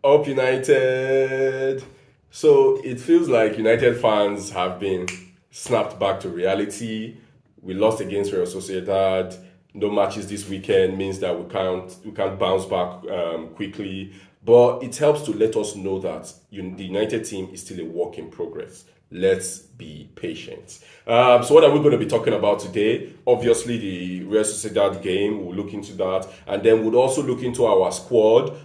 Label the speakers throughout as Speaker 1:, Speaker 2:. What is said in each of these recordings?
Speaker 1: Up United. So it feels like United fans have been snapped back to reality. We lost against Real Sociedad. No matches this weekend means that we can't bounce back quickly. But it helps to let us know that the United team is still a work in progress. Let's be patient. So what are we going to be talking about today? Obviously, the Real Sociedad game. We'll look into that, and then we'll also look into our squad,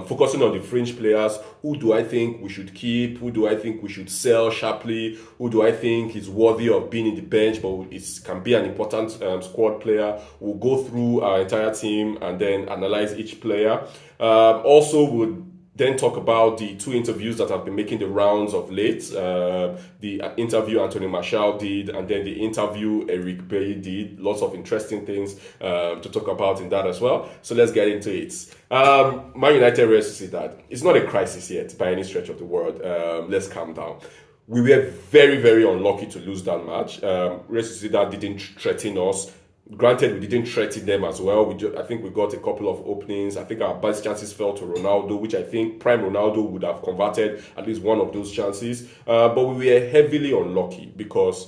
Speaker 1: focusing on the fringe players. Who do I think we should keep? Who do I think we should sell sharply? Who do I think is worthy of being in the bench, but it can be an important squad player? We'll go through our entire team and then analyze each player. Also, we'll then talk about the two interviews that have been making the rounds of late. The interview Anthony Martial did, and then the interview Eric Bay did. Lots of interesting things to talk about in that as well. So let's get into it. Man United Real Sociedad. It's not a crisis yet by any stretch of the word. Let's calm down. We were very, very unlucky to lose that match. Real Sociedad didn't threaten us. Granted, we didn't threaten them as well. I think we got a couple of openings. I think our best chances fell to Ronaldo, which I think prime Ronaldo would have converted at least one of those chances. But we were heavily unlucky because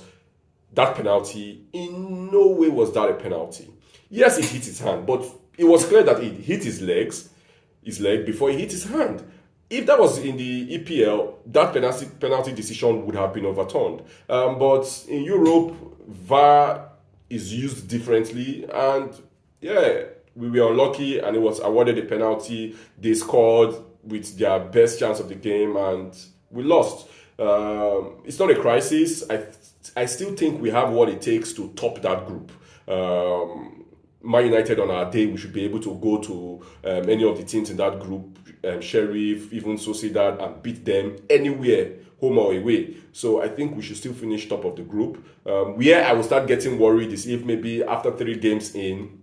Speaker 1: that penalty, in no way was that a penalty. Yes, it hit his hand, but it was clear that it hit his leg before it hit his hand. If that was in the EPL, that penalty decision would have been overturned. But in Europe, VAR is used differently, and yeah, we were unlucky, and it was awarded a penalty. They scored with their best chance of the game, and we lost. It's not a crisis. I still think we have what it takes to top that group. Man United on our day, we should be able to go to any of the teams in that group, Sheriff, even Sociedad, and beat them anywhere, home or away. So I think we should still finish top of the group. Where I will start getting worried is if maybe after 3 games in,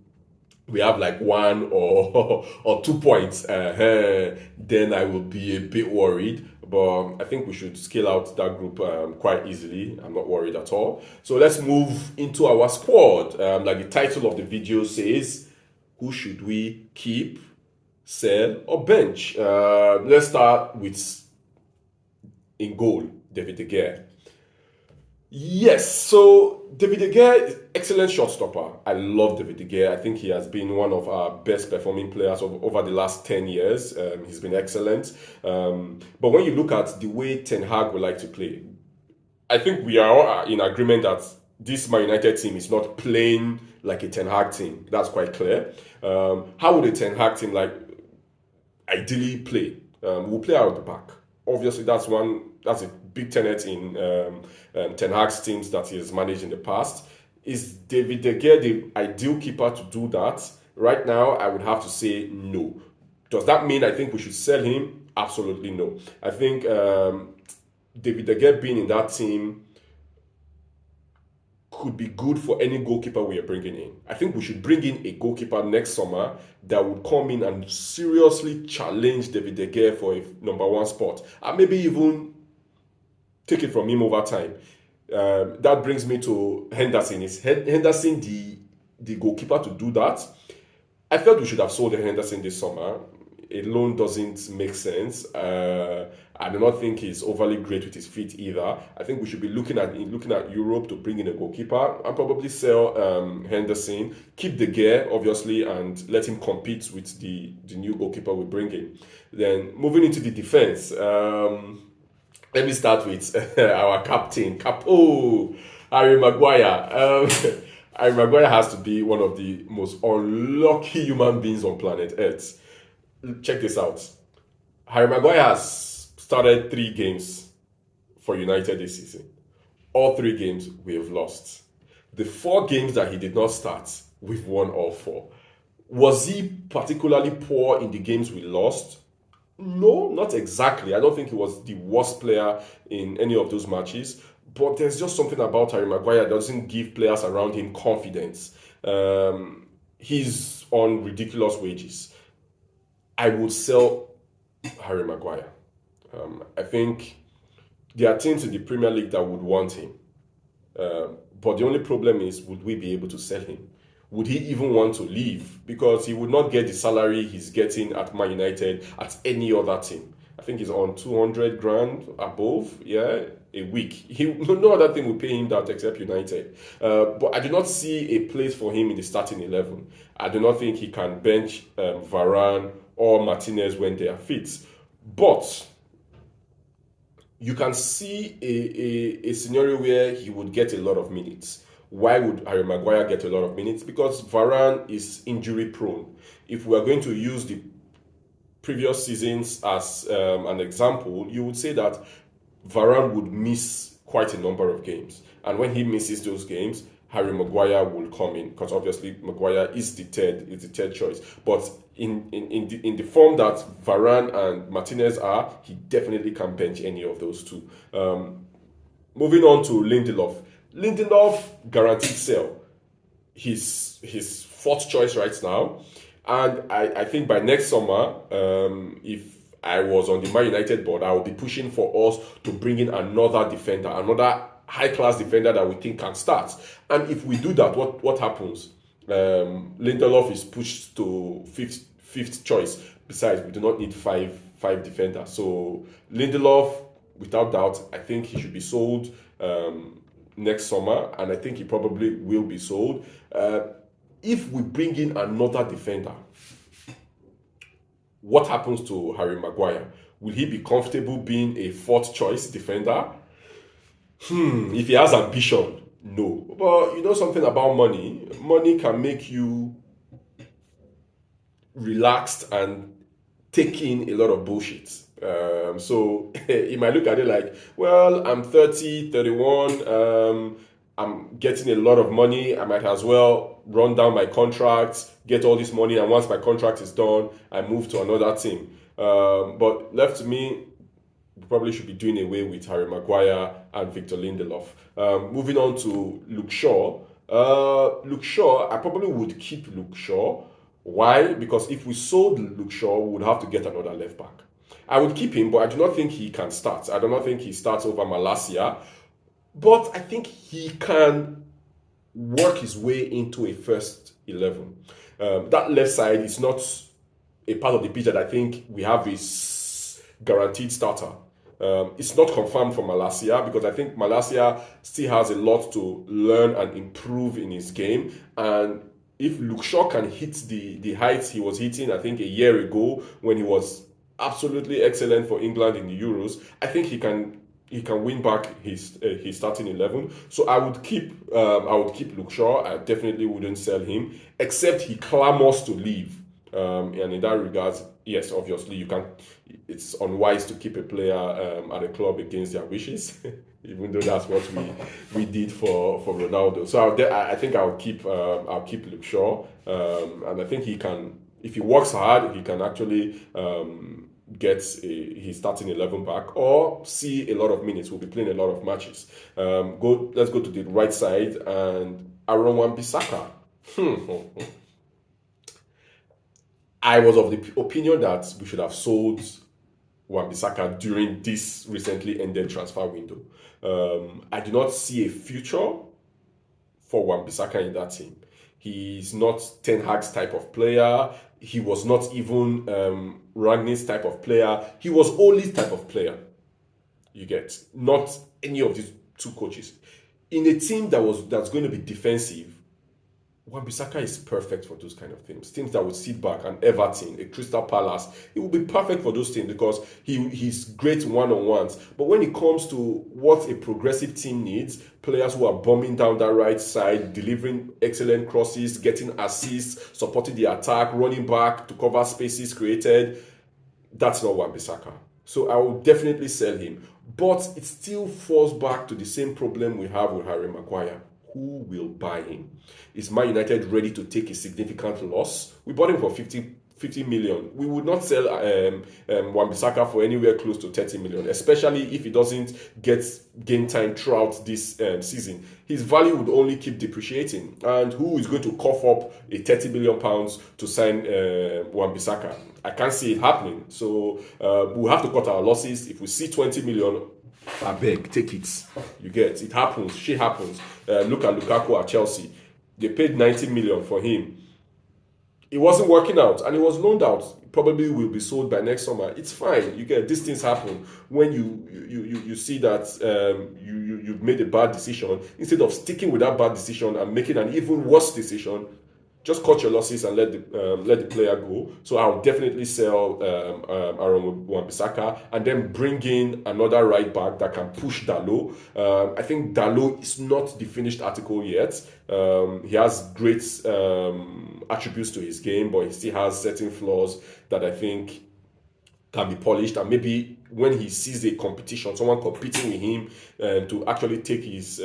Speaker 1: we have like one or or 2 points, then I will be a bit worried. But I think we should scale out that group quite easily. I'm not worried at all. So let's move into our squad. Like the title of the video says, who should we keep, sell, or bench? Let's start with in goal, David De Gea. Yes, so David De Gea is excellent shot stopper. I love David De Gea. I think he has been one of our best performing players over the last 10 years. He's been excellent. But when you look at the way Ten Hag would like to play, I think we are all in agreement that this Man United team is not playing like a Ten Hag team. That's quite clear. How would a Ten Hag team like ideally play? We'll play out the back. Obviously, that's a big tenet in Ten Hag's teams that he has managed in the past. Is David De Gea the ideal keeper to do that? Right now, I would have to say no. Does that mean I think we should sell him? Absolutely no. I think David De Gea being in that team could be good for any goalkeeper we are bringing in. I think we should bring in a goalkeeper next summer that would come in and seriously challenge David De Gea for a number one spot, and maybe even take it from him over time. That brings me to Henderson. Is Henderson the goalkeeper to do that? I felt we should have sold Henderson this summer. A loan doesn't make sense. I do not think he's overly great with his feet either. I think we should be looking at Europe to bring in a goalkeeper and probably sell Henderson, keep De Gea obviously, and let him compete with the new goalkeeper we bring in. Then moving into the defense, let me start with our captain, Harry Maguire. Harry Maguire has to be one of the most unlucky human beings on planet Earth. Check this out. Harry Maguire has started 3 games for United this season. All 3 games we have lost. The 4 games that he did not start, we've won all 4. Was he particularly poor in the games we lost? No, not exactly. I don't think he was the worst player in any of those matches. But there's just something about Harry Maguire that doesn't give players around him confidence. He's on ridiculous wages. I would sell Harry Maguire. I think there are teams in the Premier League that would want him. But the only problem is, would we be able to sell him? would he even want to leave? Because he would not get the salary he's getting at Man United at any other team. I think he's on 200 grand above, yeah, a week. No other thing will pay him that except United. But I do not see a place for him in the starting 11. I do not think he can bench Varane or Martinez when they are fit. But you can see a scenario where he would get a lot of minutes. Why would Harry Maguire get a lot of minutes? Because Varane is injury prone. If we are going to use the previous seasons as an example, you would say that Varane would miss quite a number of games. And when he misses those games, Harry Maguire will come in, because obviously Maguire is the third choice. But in the form that Varane and Martinez are, he definitely can bench any of those two. Moving on to Lindelof. Lindelof, guaranteed sell. His fourth choice right now. And I think by next summer, if I was on the Man United board, I would be pushing for us to bring in another defender, another high-class defender that we think can start. And if we do that, what happens? Lindelof is pushed to fifth choice. Besides, we do not need five defenders. So Lindelof, without doubt, I think he should be sold next summer, and I think he probably will be sold. If we bring in another defender, what happens to Harry Maguire? Will he be comfortable being a fourth choice defender? If he has ambition, no. But you know something about money? Money can make you relaxed and take in a lot of bullshit. So he might look at it like, well, I'm 30, 31, I'm getting a lot of money. I might as well run down my contract, get all this money, and once my contract is done, I move to another team. But left to me, we probably should be doing away with Harry Maguire and Victor Lindelof. Moving on to Luke Shaw. Luke Shaw, I probably would keep Luke Shaw. Why? Because if we sold Luke Shaw, we would have to get another left back. I would keep him, but I do not think he can start. I do not think he starts over Malacia. But I think he can work his way into a first 11. That left side is not a part of the pitch that I think we have a guaranteed starter. It's not confirmed for Malacia, because I think Malacia still has a lot to learn and improve in his game. And if Luke Shaw can hit the heights he was hitting, I think a year ago, when he was absolutely excellent for England in the Euros, I think he can win back his starting 11. So I would keep Luke Shaw. I definitely wouldn't sell him, except he clamors to leave. And in that regard, yes, obviously you can. It's unwise to keep a player at a club against their wishes, even though that's what we did for Ronaldo. So I think I'll keep Luke Shaw, and I think he can, if he works hard, he can actually get his starting 11 back or see a lot of minutes. We'll be playing a lot of matches. Let's go to the right side, and Aaron Wan-Bissaka. I was of the opinion that we should have sold Wan-Bissaka during this recently ended transfer window. I do not see a future for Wan-Bissaka in that team. He's not Ten Hag's type of player. He was not even Rangnick's type of player. He was Ole's type of player. You get, not any of these two coaches. In a team that's going to be defensive, Wan-Bissaka is perfect for those kind of things. Teams that would sit back, and Everton, a Crystal Palace, it will be perfect for those teams because he's great one-on-ones. But when it comes to what a progressive team needs, players who are bombing down that right side, delivering excellent crosses, getting assists, supporting the attack, running back to cover spaces created, that's not Wan-Bissaka. So I will definitely sell him. But it still falls back to the same problem we have with Harry Maguire. Who will buy him? Is Man United ready to take a significant loss? We bought him for 50 million. We would not sell Wan-Bissaka for anywhere close to 30 million, especially if he doesn't get game time throughout this season. His value would only keep depreciating. And who is going to cough up a 30 million pounds to sign Wan-Bissaka? I can't see it happening. So we'll have to cut our losses. If we see 20 million, I beg, take it. You get it. Happens. Shit happens. Look at Lukaku at Chelsea. They paid 90 million for him. It wasn't working out and he was loaned out. Probably will be sold by next summer. It's fine. You get these things happen when you see that you've made a bad decision. Instead of sticking with that bad decision and making an even worse decision, just cut your losses and let the player go. So I'll definitely sell Aaron Wan-Bissaka and then bring in another right back that can push Dalot. I think Dalot is not the finished article yet. He has great attributes to his game, but he still has certain flaws that I think can be polished, and maybe when he sees a competition, someone competing with him to actually take his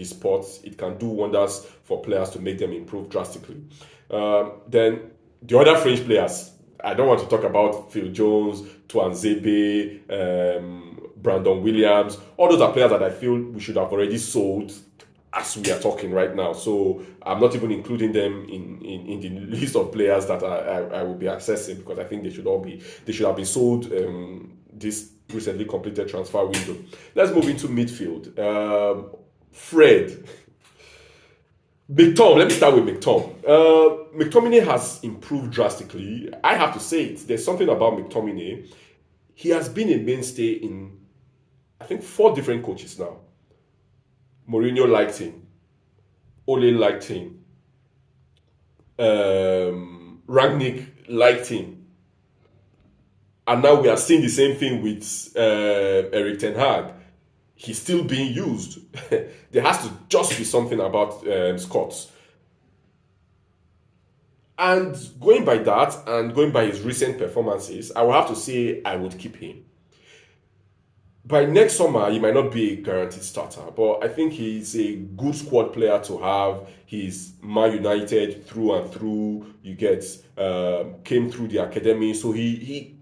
Speaker 1: spot, it can do wonders for players to make them improve drastically. Then the other French players, I don't want to talk about Phil Jones, Tuanzebe, Brandon Williams. All those are players that I feel we should have already sold as we are talking right now. So I'm not even including them in the list of players that I will be assessing, because I think they should have been sold this recently completed transfer window. Let's move into midfield. Fred. McTom, let me start with McTom. McTominay has improved drastically. I have to say it. There's something about McTominay. He has been a mainstay in, I think, 4 different coaches now. Mourinho liked him. Ole liked him. Rangnick liked him. And now we are seeing the same thing with Erik Ten Hag. He's still being used. There has to just be something about Scots. And going by that, and going by his recent performances, I will have to say I would keep him. By next summer, he might not be a guaranteed starter, but I think he's a good squad player to have. He's Man United through and through. You get came through the academy, so you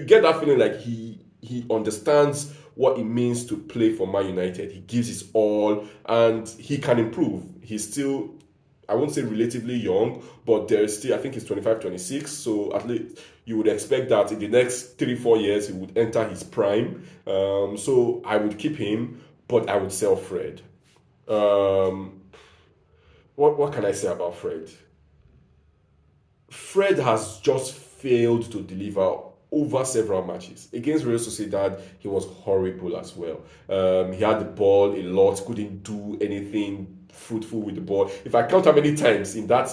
Speaker 1: get that feeling like he understands what it means to play for Man United. He gives his all, and he can improve. He's still, I won't say relatively young, but there's still, I think he's 25, 26. So at least you would expect that in the next 3-4 years, he would enter his prime. So I would keep him, but I would sell Fred. What can I say about Fred? Fred has just failed to deliver over several matches. Against Real Sociedad, he was horrible as well. He had the ball a lot, couldn't do anything fruitful with the ball. If I count how many times in that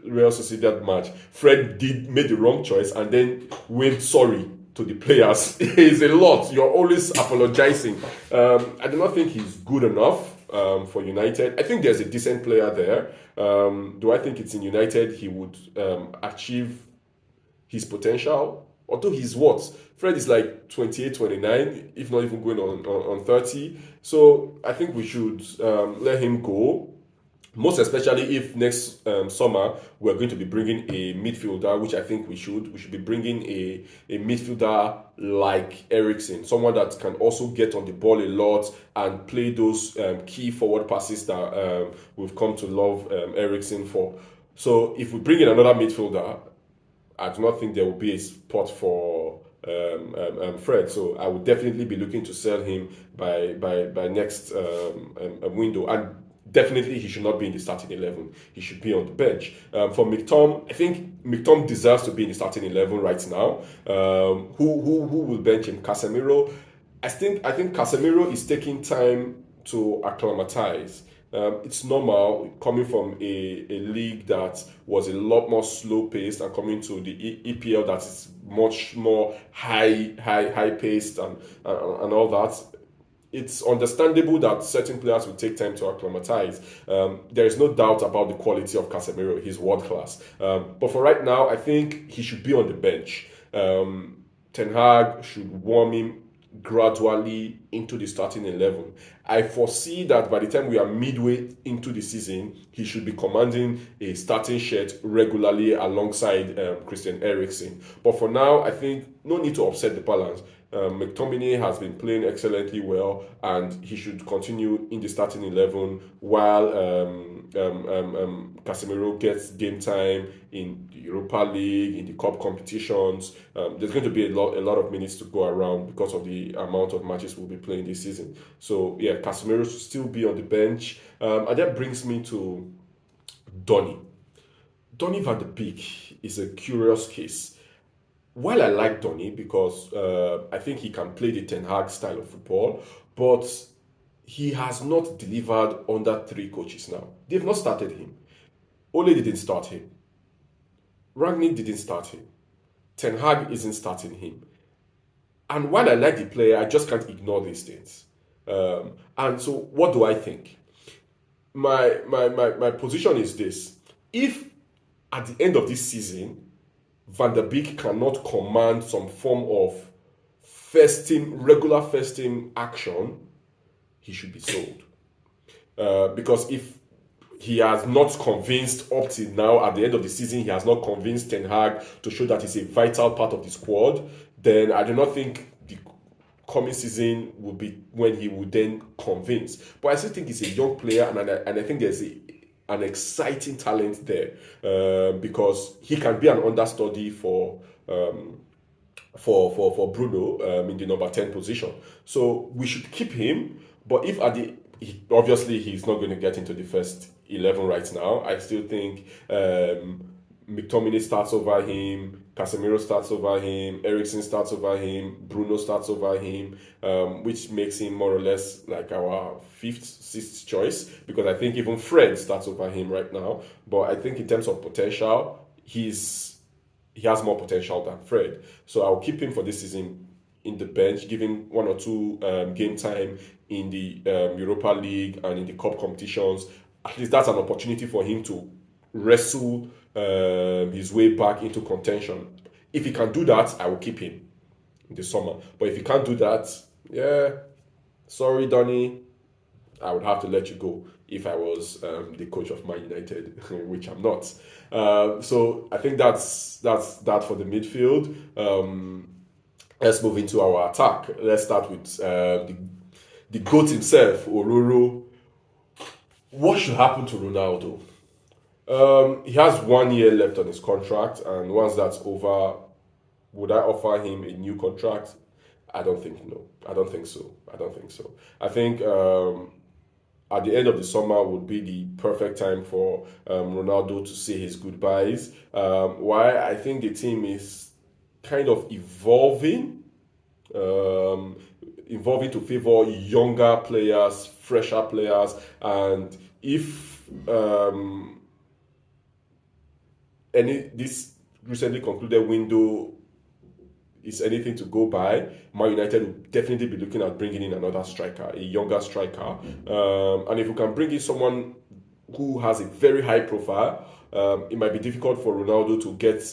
Speaker 1: Real Sociedad match Fred made the wrong choice and then waved sorry to the players, it's a lot. You're always apologizing. I do not think he's good enough for United. I think there's a decent player there. Do I think it's in United he would achieve his potential? Although he's what? Fred is like 28, 29, if not even going on 30. So I think we should let him go. Most especially if next summer we're going to be bringing a midfielder, which I think we should. We should be bringing a midfielder like Eriksen, someone that can also get on the ball a lot and play those key forward passes that we've come to love Eriksen for. So if we bring in another midfielder, I do not think there will be a spot for Fred. So I would definitely be looking to sell him by next window. And definitely he should not be in the starting 11. He should be on the bench. For McTom, I think McTom deserves to be in the starting 11 right now. Who will bench him? Casemiro. I think Casemiro is taking time to acclimatize. It's normal coming from a league that was a lot more slow paced and coming to the EPL that is much more high paced and all that. It's understandable that certain players will take time to acclimatize. There is no doubt about the quality of Casemiro. He's world class. But for right now, I think he should be on the bench. Ten Hag should warm him gradually into the starting 11. I foresee that by the time we are midway into the season, he should be commanding a starting shirt regularly alongside Christian Eriksen. But for now, I think no need to upset the balance. McTominay has been playing excellently well, and he should continue in the starting 11 while Casemiro gets game time in the Europa League, in the cup competitions. There's going to be a lot of minutes to go around because of the amount of matches we'll be playing this season. So yeah, Casemiro should still be on the bench. And that brings me to Donny. Donny van de Beek is a curious case. While I like Donny because I think he can play the Ten Hag style of football, but he has not delivered under three coaches now. They've not started him. Ole didn't start him. Rangnick didn't start him. Ten Hag isn't starting him. And while I like the player, I just can't ignore these things. And so, what do I think? My position is this. If at the end of this season, Van der Beek cannot command some form of regular first team action, he should be sold. Because if he has not convinced up till now, at the end of the season, he has not convinced Ten Hag to show that he's a vital part of the squad, then I do not think the coming season will be when he will then convince. But I still think he's a young player, and I think there's an exciting talent there because he can be an understudy for Bruno in the number 10 position. So we should keep him. But if obviously he's not going to get into the first 11 right now. I still think McTominay starts over him, Casemiro starts over him, Eriksen starts over him, Bruno starts over him, which makes him more or less like our fifth, sixth choice, because I think even Fred starts over him right now. But I think in terms of potential, he has more potential than Fred. So I'll keep him for this season in the bench, give him 1 or 2 game time in the Europa League and in the cup competitions. At least that's an opportunity for him to wrestle his way back into contention. If he can do that, I will keep him in the summer. But if he can't do that, sorry, Donny, I would have to let you go if I was the coach of Man United, which I'm not. So I think that's that for the midfield. Let's move into our attack. Let's start with the GOAT himself, Ororo. What should happen to Ronaldo? He has 1 year left on his contract, and once that's over, would I offer him a new contract? I don't think so. I think at the end of the summer would be the perfect time for Ronaldo to say his goodbyes. Why? I think the team is kind of evolving to favor younger players, fresher players, and if this recently concluded window is anything to go by, Man United will definitely be looking at bringing in another striker, a younger striker. And if we can bring in someone who has a very high profile, it might be difficult for Ronaldo to get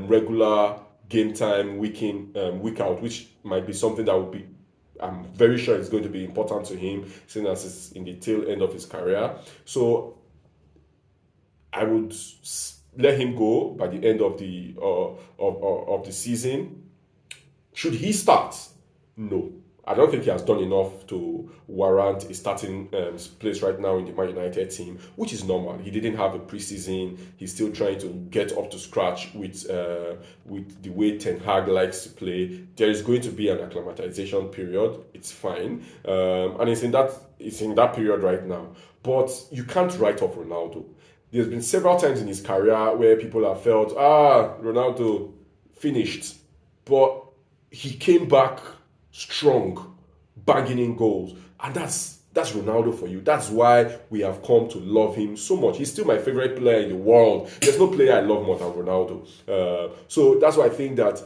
Speaker 1: regular game time week in, week out, which might be something that would be, I'm very sure it's going to be important to him, seeing as it's in the tail end of his career. So I would let him go by the end of the season. Should he start? No. I don't think he has done enough to warrant a starting place right now in the Man United team, which is normal. He didn't have a preseason. He's still trying to get up to scratch with the way Ten Hag likes to play. There is going to be an acclimatization period. It's fine, and it's in that period right now. But you can't write off Ronaldo. There's been several times in his career where people have felt, Ronaldo finished, but he came back strong, banging in goals, and that's Ronaldo for you. That's why we have come to love him so much. He's still my favorite player in the world. There's no player I love more than Ronaldo. So that's why I think that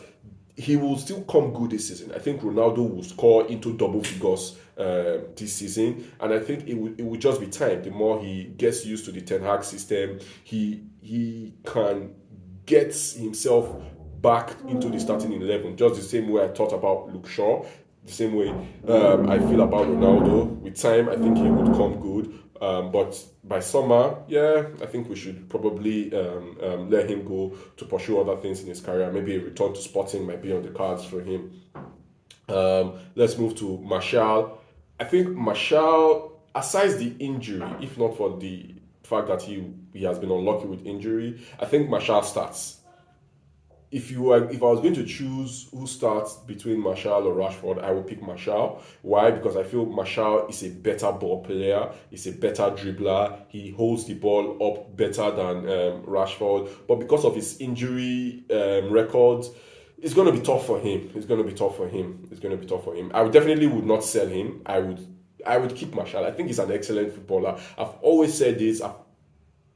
Speaker 1: he will still come good this season. I think Ronaldo will score into double figures this season, and I think it will just be time. The more he gets used to the Ten Hag system, he can get himself back into the starting 11, just the same way I thought about Luke Shaw, the same way I feel about Ronaldo. With time, I think he would come good, but by summer, I think we should probably let him go to pursue other things in his career. Maybe a return to Sporting might be on the cards for him. Let's move to Martial. I think Martial, aside the injury, if not for the fact that he has been unlucky with injury, I think Martial starts. if I was going to choose who starts between Martial or Rashford, I would pick Martial. Why? Because I feel Martial is a better ball player, he's a better dribbler, he holds the ball up better than Rashford. But because of his injury records, it's going to be tough for him. It's going to be tough for him. It's going to be tough for him. I would definitely would not sell him. I would keep Martial. I think he's an excellent footballer. I've always said this.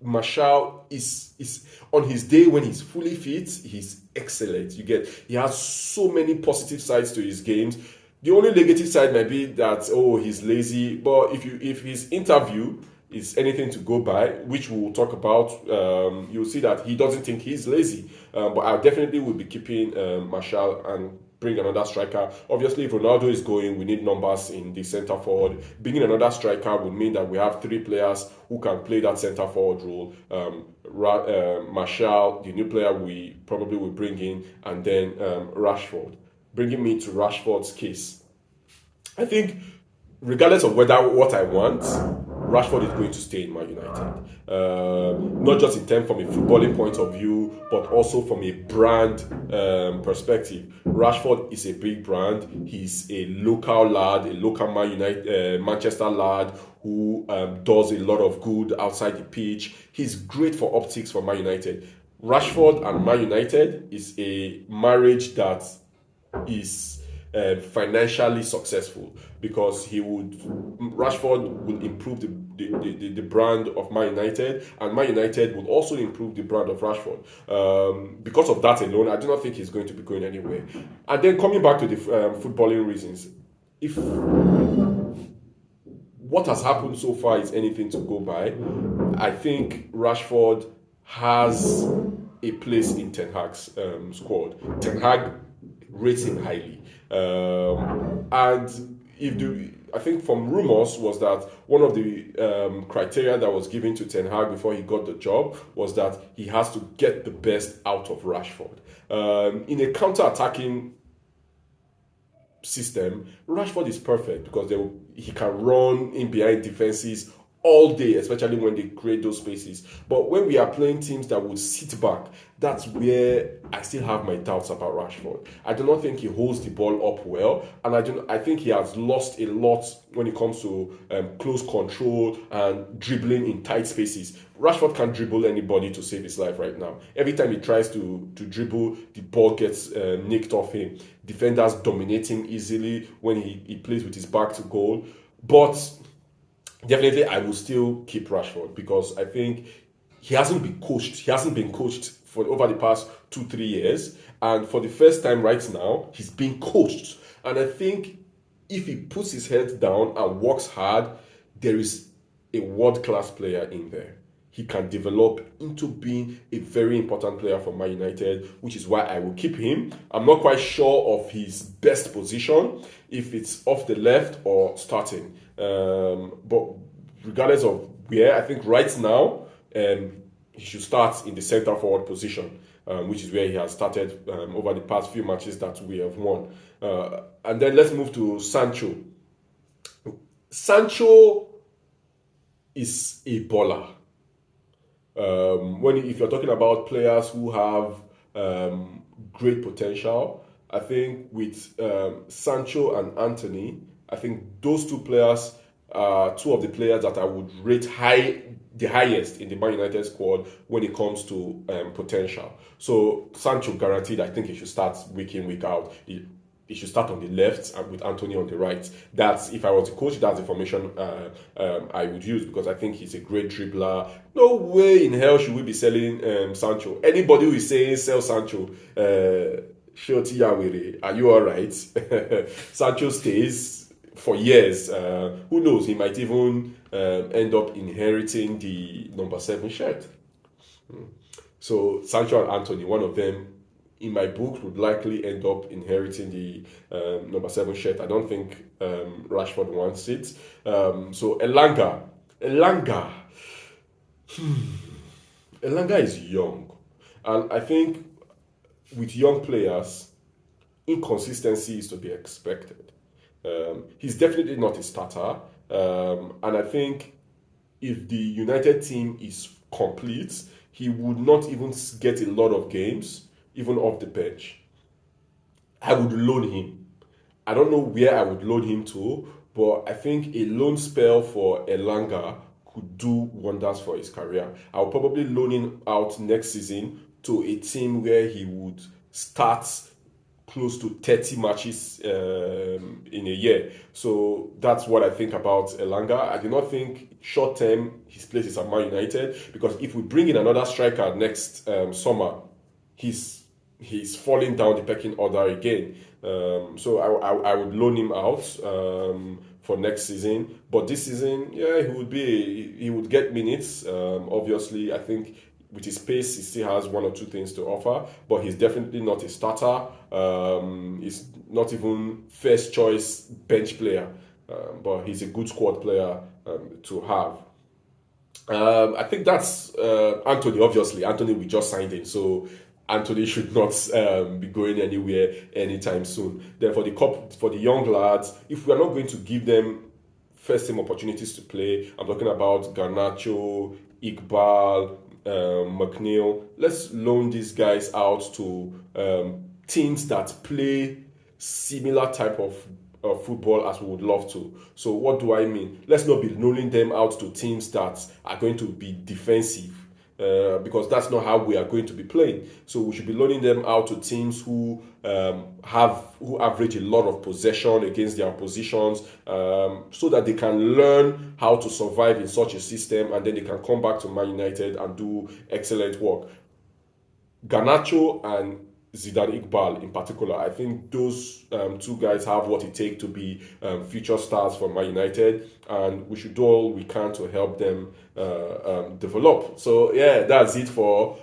Speaker 1: Martial is on his day when he's fully fit, he's excellent. He has so many positive sides to his games. The only negative side might be that he's lazy. But if his interview is anything to go by, which we'll talk about, you'll see that he doesn't think he's lazy. But I definitely will be keeping Martial and bring another striker. Obviously, if Ronaldo is going, we need numbers in the centre forward. Bringing another striker would mean that we have three players who can play that centre forward role. Martial, the new player we probably will bring in, and then Rashford. Bringing me to Rashford's case, I think regardless of what I want, Rashford is going to stay in Man United. Not just in terms from a footballing point of view, but also from a brand perspective. Rashford is a big brand. He's a local lad, a local Manchester lad who does a lot of good outside the pitch. He's great for optics for Man United. Rashford and Man United is a marriage that is financially successful, because Rashford will improve the brand of Man United, and Man United will also improve the brand of Rashford. Because of that alone, I do not think he's going to be going anywhere. And then coming back to the footballing reasons, if what has happened so far is anything to go by, I think Rashford has a place in Ten Hag's squad. Ten Hag rates him highly. And I think from rumors was that one of the criteria that was given to Ten Hag before he got the job was that he has to get the best out of Rashford. In a counter-attacking system, Rashford is perfect because he can run in behind defenses all day, especially when they create those spaces. But when we are playing teams that will sit back, that's where I still have my doubts about Rashford. I do not think he holds the ball up well, and I think he has lost a lot when it comes to close control and dribbling in tight spaces. Rashford can't dribble anybody to save his life right now. Every time he tries to dribble, the ball gets nicked off him. Defenders dominate him easily when he plays with his back to goal. But definitely, I will still keep Rashford because I think he hasn't been coached. He hasn't been coached for over the past 2-3 years, and for the first time right now, he's being coached. And I think if he puts his head down and works hard, there is a world-class player in there. He can develop into being a very important player for Man United, which is why I will keep him. I'm not quite sure of his best position, if it's off the left or starting. But regardless of where, I think right now he should start in the centre forward position, which is where he has started over the past few matches that we have won. And then let's move to Sancho. Sancho is a baller. If you're talking about players who have great potential, I think with Sancho and Anthony, I think those two players are two of the players that I would rate the highest in the Man United squad when it comes to potential. So Sancho guaranteed, I think he should start week in, week out. He should start on the left and with Anthony on the right. That's, if I was a coach, that's the formation I would use, because I think he's a great dribbler. No way in hell should we be selling Sancho. Anybody who is saying sell Sancho, Shoti Yawere, are you all right? Sancho stays for years. Who knows? He might even end up inheriting the number 7 shirt. So Sancho and Anthony, one of them, in my book, would likely end up inheriting the number 7 shirt. I don't think Rashford wants it. So Elanga is young, and I think with young players, inconsistency is to be expected. He's definitely not a starter, and I think if the United team is complete, he would not even get a lot of games even off the bench, I would loan him. I don't know where I would loan him to, but I think a loan spell for Elanga could do wonders for his career. I'll probably loan him out next season to a team where he would start close to 30 matches in a year. So that's what I think about Elanga. I do not think short term his place is at Man United, because if we bring in another striker next summer, he's falling down the pecking order again. So I would loan him out for next season. But this season, yeah, he would get minutes. Obviously, I think with his pace, he still has one or two things to offer, but he's definitely not a starter. He's not even first choice bench player, but he's a good squad player to have. I think that's Anthony. Obviously, Anthony, we just signed him, so Anthony should not be going anywhere anytime soon. Then for the young lads, if we are not going to give them first team opportunities to play, I'm talking about Garnacho, Iqbal, McNeil. Let's loan these guys out to teams that play similar type of football as we would love to. So what do I mean? Let's not be loaning them out to teams that are going to be defensive. Because that's not how we are going to be playing. So we should be loaning them out to teams who average a lot of possession against their oppositions, so that they can learn how to survive in such a system, and then they can come back to Man United and do excellent work. Garnacho and Zidane Iqbal in particular, I think those two guys have what it takes to be future stars for Man United, and we should do all we can to help them develop. So yeah, that's it for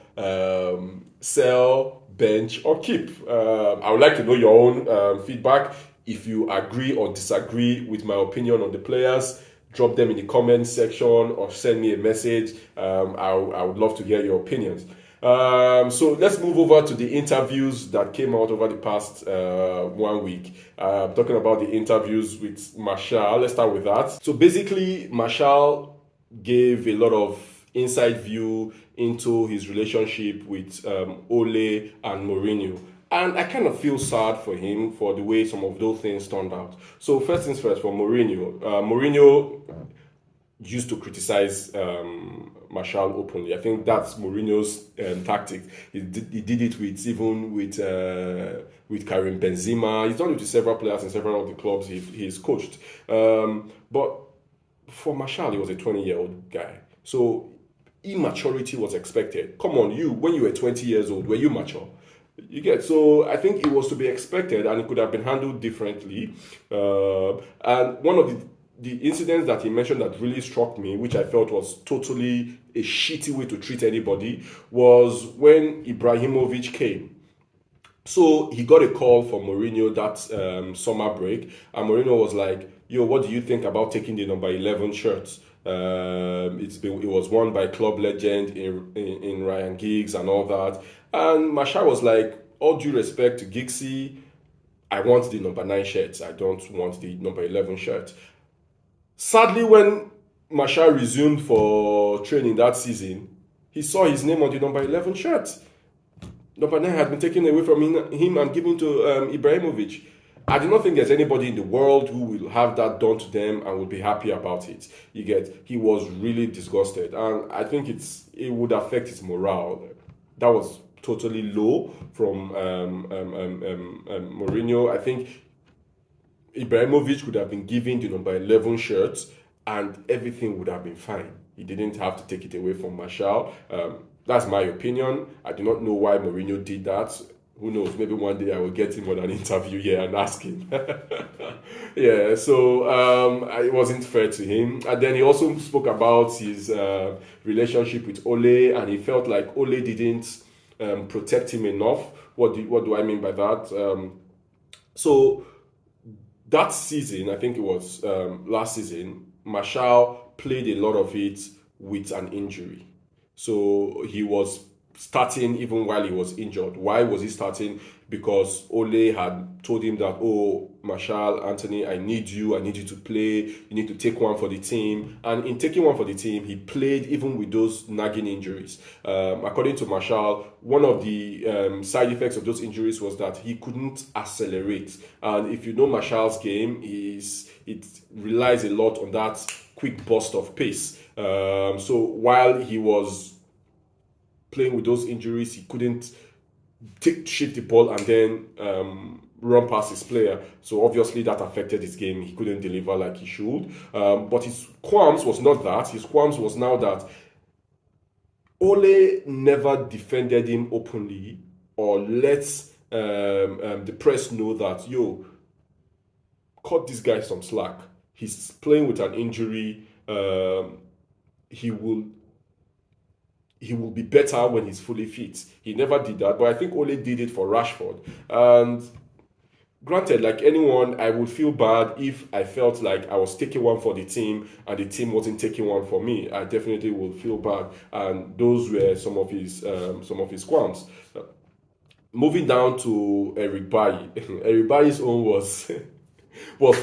Speaker 1: sell, bench, or keep. I would like to know your own feedback. If you agree or disagree with my opinion on the players, drop them in the comment section or send me a message. I would love to hear your opinions. So let's move over to the interviews that came out over the past 1 week. Talking about the interviews with Martial. Let's start with that. So basically, Martial gave a lot of inside view into his relationship with Ole and Mourinho. And I kind of feel sad for him for the way some of those things turned out. So first things first, for Mourinho. Mourinho used to criticize Martial openly. I think that's Mourinho's tactic. He did it with Karim Benzema. He's done it with several players in several of the clubs he's coached. But for Martial, he was a 20-year-old guy. So immaturity was expected. Come on, when you were 20 years old, were you mature? You get, so I think it was to be expected, and it could have been handled differently. And one of the incidents that he mentioned that really struck me, which I felt was totally a shitty way to treat anybody, was when Ibrahimovic came. So he got a call from Mourinho that summer break, and Mourinho was like, "Yo, what do you think about taking the number 11 shirt? It was worn by club legend in Ryan Giggs and all that." And Martial was like, "All due respect to Giggsy, I want the number 9 shirt. I don't want the number 11 shirt." Sadly, when Martial resumed for training that season, he saw his name on the number 11 shirt. Number 9 had been taken away from him and given to Ibrahimovic. I do not think there's anybody in the world who will have that done to them and will be happy about it. He was really disgusted, and I think it would affect his morale. That was totally low from Mourinho. I think Ibrahimovic could have been given the number 11 shirt and everything would have been fine. He didn't have to take it away from Martial. That's my opinion. I do not know why Mourinho did that. Who knows? Maybe one day I will get him on an interview here and ask him. Yeah, so it wasn't fair to him. And then he also spoke about his relationship with Ole, and he felt like Ole didn't protect him enough. What do I mean by that? So that season, I think it was last season, Martial played a lot of it with an injury. So he was starting even while he was injured. Why was he starting? because Ole had told him that, oh, Marshall, Anthony, I need you to play, you need to take one for the team. And in taking one for the team, he played even with those nagging injuries. According to Marshall, one of the side effects of those injuries was that he couldn't accelerate. And if you know Marshall's game, it relies a lot on that quick burst of pace. So while he was playing with those injuries, he couldn't shift the ball and then run past his player. So obviously that affected his game. He couldn't deliver like he should. But his qualms was not that. His qualms was now that Ole never defended him openly or let the press know that, yo, cut this guy some slack. He's playing with an injury. He will be better when he's fully fit. He never did that, but I think Ole did it for Rashford. And granted, like anyone, I would feel bad if I felt like I was taking one for the team and the team wasn't taking one for me. I definitely would feel bad, and those were some of his qualms. Moving down to Eric Bailly. Eric Bailly's own was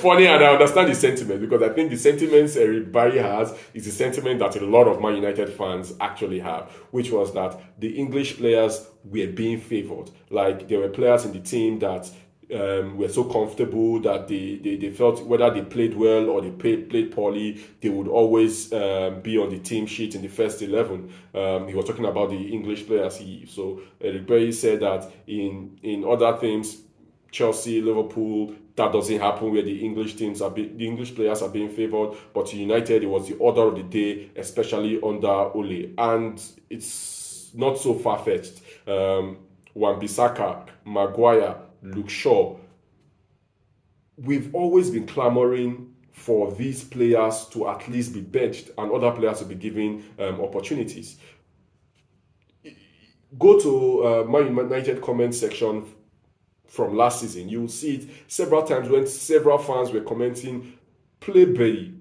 Speaker 1: funny, and I understand the sentiment, because I think the sentiments Eric Bailly has is the sentiment that a lot of Man United fans actually have, which was that the English players were being favoured. Like, there were players in the team that were so comfortable that they felt whether they played well or they played poorly, they would always be on the team sheet in the first 11. He was talking about the English players. So Eric Bailly said that in other teams, Chelsea, Liverpool, that doesn't happen where the English players are being favoured. But United, it was the order of the day, especially under Ole, and it's not so far-fetched. Wan-Bissaka, Maguire, Luke Shaw. We've always been clamoring for these players to at least be benched and other players to be given opportunities. Go to Man United comment section from last season. You will see it several times when several fans were commenting, play Bailly,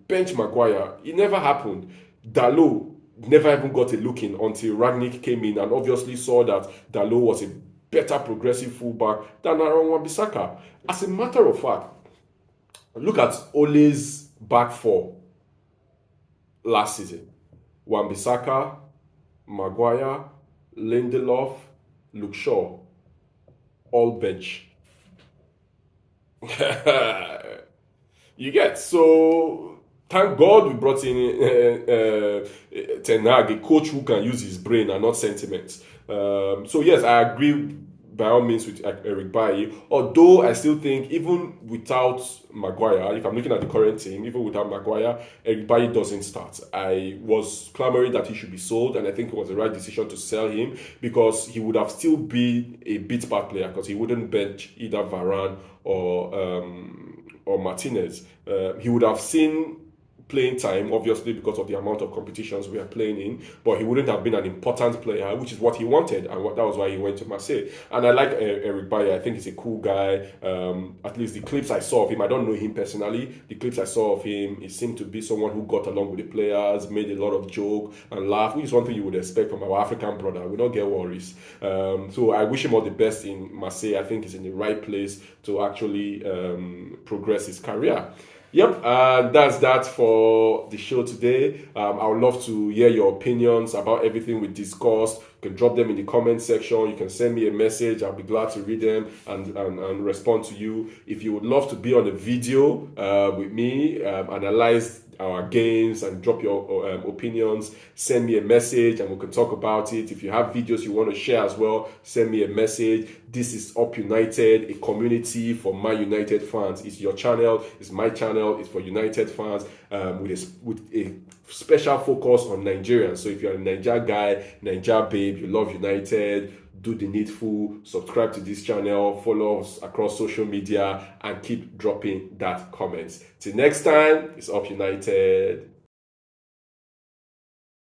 Speaker 1: bench Maguire. It never happened. Dalot never even got a look in until Rangnick came in and obviously saw that Dalot was a better progressive fullback than Aaron Wan-Bissaka. As a matter of fact, look at Ole's back four last season. Wan-Bissaka, Maguire, Lindelof, Luke Shaw, all bench. You get, so thank God we brought in Ten Hag, a coach who can use his brain and not sentiments. So yes, I agree by all means with Eric Bailly, although I still think even without Maguire, if I'm looking at the current team, even without Maguire, Eric Bailly doesn't start. I was clamoring that he should be sold, and I think it was the right decision to sell him, because he would have still been a bit part player, because he wouldn't bench either Varane or Martinez. He would have seen playing time, obviously, because of the amount of competitions we are playing in, but he wouldn't have been an important player, which is what he wanted, and that was why he went to Marseille. And I like Eric Bailly. I think he's a cool guy. At least the clips I saw of him, I don't know him personally, the clips I saw of him, he seemed to be someone who got along with the players, made a lot of joke and laugh, which is one thing you would expect from our African brother. We don't get worries. So I wish him all the best in Marseille. I think he's in the right place to actually progress his career. Yep, that's that for the show today. I would love to hear your opinions about everything we discussed. You can drop them in the comment section. You can send me a message. I'll be glad to read them and respond to you. If you would love to be on a video with me, analyze our games and drop your opinions, send me a message and we can talk about it. If you have videos you want to share as well, send me a message. This is Up United, a community for My United fans. It's your channel, it's my channel, it's for United fans, with a special focus on Nigerians. So if you're a Naija guy, Naija babe, you love United, do the needful, subscribe to this channel, follow us across social media, and keep dropping that comments. Till next time, it's Up United.